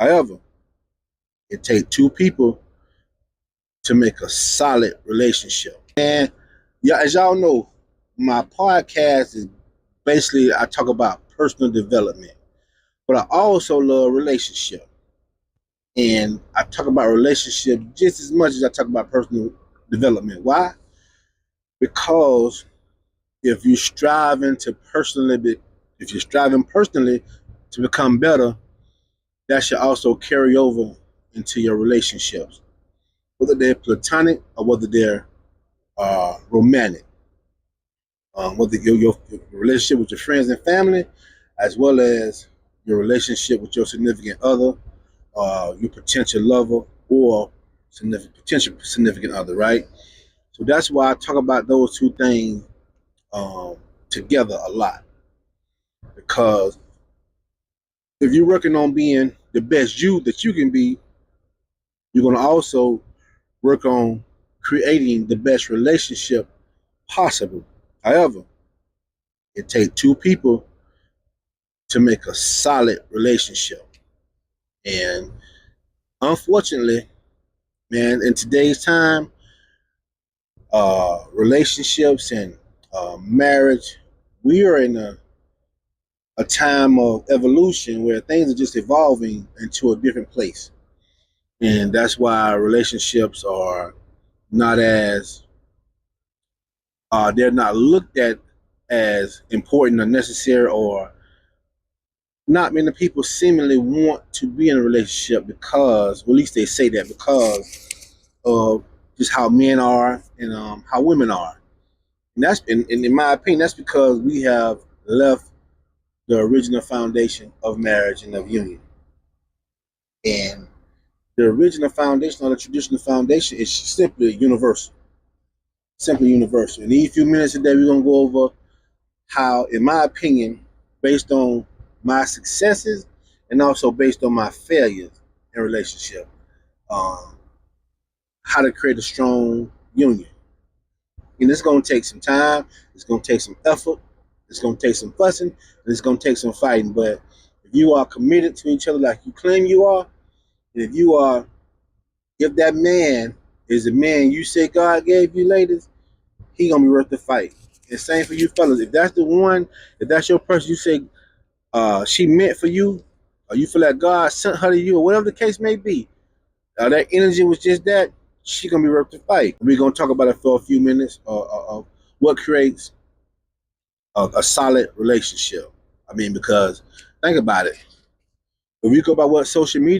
However, it takes two people to make a solid relationship. And yeah, as y'all know, my podcast is basically I talk about personal development, but I also love relationship. And I talk about relationship just as much as I talk about personal development. Why? Because if you're striving to if you're striving personally to become better, that should also carry over into your relationships, whether they're platonic or whether they're romantic. Whether your relationship with your friends and family, as well as your relationship with your significant other, your potential lover, or potential significant other, right? So that's why I talk about those two things um, together a lot. Because if you're working on being the best you that you can be, you're going to also work on creating the best relationship possible. However, it takes two people to make a solid relationship. And unfortunately, man, in today's time, relationships and marriage, we are in a time of evolution where things are just evolving into a different place. And that's why relationships are not as, they're not looked at as important or necessary, or not many people seemingly want to be in a relationship because, well, at least they say that because of just how men are and how women are. And that's, in my opinion, that's because we have left the original foundation of marriage and of union. And the original foundation or the traditional foundation is simply universal. Simply universal. In these few minutes today, we're going to go over how, in my opinion, based on my successes and also based on my failures in relationship, um, how to create a strong union. And it's going to take some time. It's going to take some effort. It's going to take some fussing. And it's going to take some fighting. But if you are committed to each other like you claim you are, and if that man is the man you say God gave you, ladies, he gonna be worth the fight. And same for you fellas. If that's the one, if that's your person, you say she meant for you, or you feel like God sent her to you, or whatever the case may be, that energy was just that, she gonna be worth the fight. We're gonna talk about it for a few minutes of what creates a solid relationship. I mean, because think about it. If we go by what social media